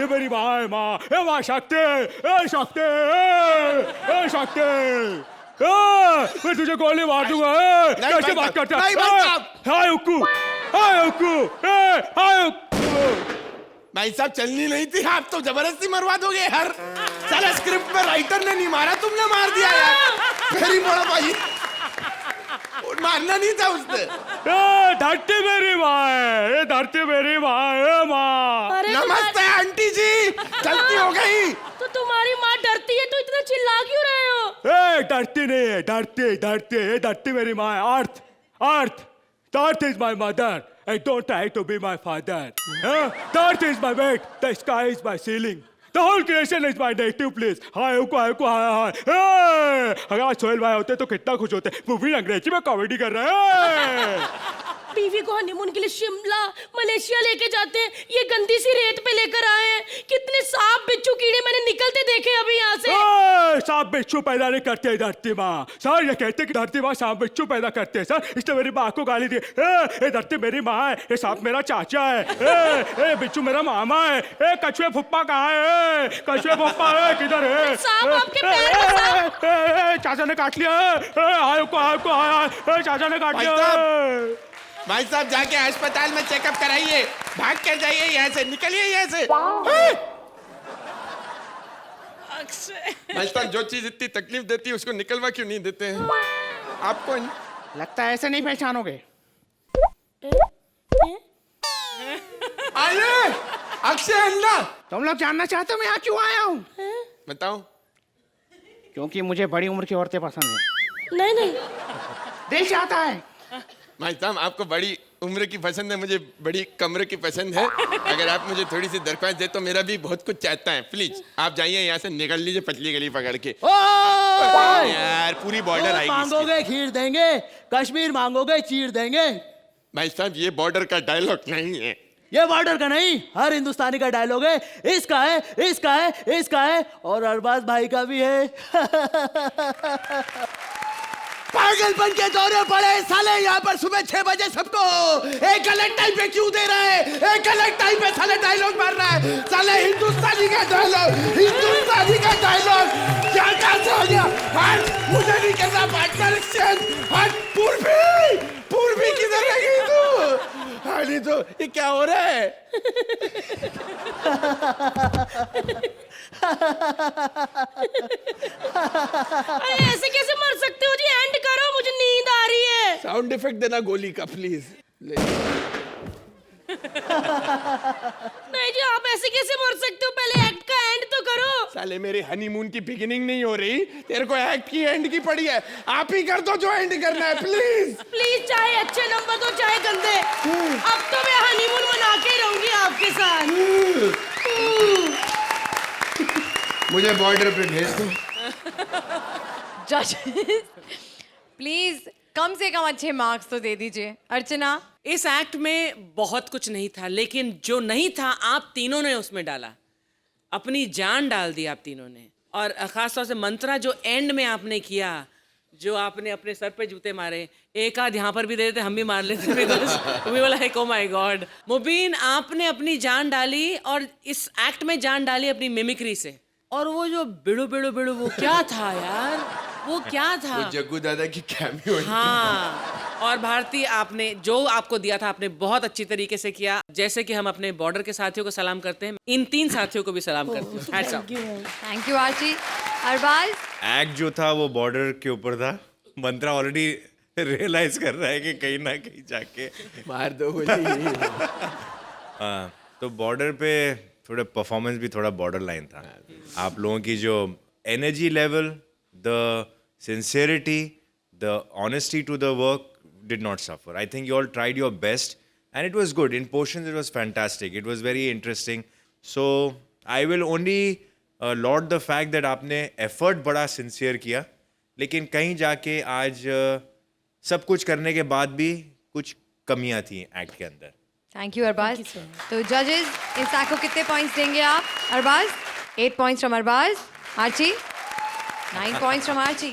ये मेरी माँ है माँ, ए माँ शक्ति, ए शक्ति, ए शक्ति, मैं तुझे गोली मार दूंगा। कैसे बात करता है? हाय उक्कू, हाय उक्कू, हाय उक्कू। भाई साहब चलनी नहीं थी, आप तो जबरदस्ती मरवा दोगे यार। साला स्क्रिप्ट में राइटर ने नहीं मारा, तुमने मार दिया यार। मेरी बड़ा भाई, मारना नहीं था उसने। धरती मेरी माँ है, ये धरती मेरी माँ है माँ। अरे नमस्ते आंटी जी, गलती हो गई। तो तुम्हारी माँ डरती है तो इतना चिल्ला क्यों रहे हो? ए धरती नहीं है, धरती धरती, ये धरती मेरी माँ है। अर्थ अर्थ, the earth is my mother and don't try to be my father. The earth is my bed, the sky is my ceiling. The whole creation is my native place. हाय उको हाय हाय। अगर आज सोहेल भाई होते तो कितना खुश होते। मूवी अंग्रेजी में कॉमेडी कर रहे हैं। बीवी को हनीमून के लिए शिमला मलेशिया लेके जाते हैं, ये गंदी सी रेत पे लेकर आए हैं। कितने सांप बिच्छू कीड़े मैंने निकलते देखे अभी यहाँ से। सांप बिच्छू पैदा नहीं करते धरती माँ। सर ये कहते कि धरती माँ सांप बिच्छू पैदा करते हैं सर, इसने मेरी माँ को गाली दी। ये धरती मेरी माँ है, ये सांप मेरा चाचा है, ये बिच्छू मेरा मामा है। कछुए फुप्पा कहाँ है? कछुए फुप्पा है किधर है? सांप आपके पैर में। चाचा ने काट लिया। हाय चाचा ने काट लिया। भाई साहब जाके अस्पताल में चेकअप कराइए, भाग कर जाइए यहाँ से, निकलिए यहाँ से। अक्षय, भाई साहब जो चीज इतनी तकलीफ देती है उसको निकलवा क्यों नहीं देते हैं? आपको लगता है ऐसे नहीं पहचानोगे। अरे अक्षय अन्ना, तुम लोग जानना चाहते हो मैं यहाँ क्यों आया हूँ? बताओ। क्योंकि मुझे बड़ी उम्र की औरतें पसंद है। नहीं नहीं, दिल चाहता है। भाई साहब आपको बड़ी उम्र की पसंद है, मुझे बड़ी कमरे की पसंद है। अगर आप मुझे थोड़ी सी दरख्वास्त दे तो मेरा भी बहुत कुछ चाहता है। प्लीज आप जाइए यहाँ से, निकल लीजिए पतली गली पकड़ के। यार पूरी बॉर्डर आएगी। मांगोगे खीर देंगे, कश्मीर मांगोगे चीर देंगे। भाई साहब ये बॉर्डर का डायलॉग नहीं है, ये बॉर्डर का नहीं, हर हिंदुस्तानी का डायलॉग है। इसका है, इसका है, इसका है और अरबाज भाई का भी है। पागलपन के दौरे पड़े साले यहाँ पर सुबह 6 बजे सबको। एक गलत टाइम पे क्यों दे रहा है? एक गलत टाइम पे साले डायलॉग मार रहा है। साले हिंदुस्तानी का डायलॉग, हिंदुस्तानी का डायलॉग क्या कहाँ से हो गया? हट, मुझे नहीं करना पार्टनर एक्सचेंज। हट पूर्वी, पूर्वी किधर रह गई तू? अरे तो ये क्या हो रहा है? अरे ऐसे कैसे मर सकते हो जी? एंड करो, मुझे नींद आ रही है। साउंड इफेक्ट देना गोली का प्लीज। नहीं जी, आप ऐसे कैसे मर सकते हो? पहले एक्ट का एंड तो करो। साले मेरे हनीमून की बिगिनिंग नहीं हो रही, तेरे को एक्ट की एंड की पड़ी है। आप ही कर दो जो एंड करना है प्लीज। प्लीज, चाहे अच्छे नंबर दो चाहे गंदे, अब तो मैं हनीमून मना के ही रहूंगी आपके साथ। मुझे बॉर्डर पे भेज दो। जजेस प्लीज कम से कम अच्छे मार्क्स तो दे दीजिए। अर्चना, इस एक्ट में बहुत कुछ नहीं था, लेकिन जो नहीं था आप तीनों ने उसमें डाला, अपनी जान डाल दी आप तीनों ने। और खासतौर से मंत्रा जो एंड में आपने किया, जो आपने अपने सर पे जूते मारे, एक आध यहाँ पर भी दे देते हम भी मार लेते वी वाला है। ओ माय गॉड मुबीन, आपने अपनी जान डाली और इस एक्ट में जान डाली अपनी मिमिक्री से। और वो जो बिड़ू बिड़ू बिड़ू वो क्या था यार, वो क्या था? वो जग्गू दादा की कैमियो। हाँ, और भारती आपने जो आपको दिया था आपने बहुत अच्छी तरीके से किया। जैसे कि हम अपने बॉर्डर के साथियों को सलाम करते हैं, इन 3 साथियों को भी सलाम करते हैं। Hats off. Thank you Archi. Arbaaz, act जो था वो बॉर्डर के ऊपर था। मंत्रा ऑलरेडी रियलाइज कर रहा है कि कहीं ना कहीं जाके मार दो गोली। हाँ, तो बॉर्डर पे थोड़ा परफॉर्मेंस भी थोड़ा बॉर्डर लाइन था। आप लोगों की जो energy level, the sincerity, the honesty to the work did not suffer. I think you all tried your best and it was good. In portions it was fantastic. It was very interesting. So I will only laud the fact that आपने effort बड़ा sincere किया, लेकिन कहीं जाके आज सब कुछ करने के बाद भी कुछ कमियां थी एक्ट के अंदर। Thank you Arbaaz. तो जजेस इस एक्ट को कितने पॉइंट्स देंगे आप? Arbaaz 8 points from Arbaaz. Archi 9 points from Archie.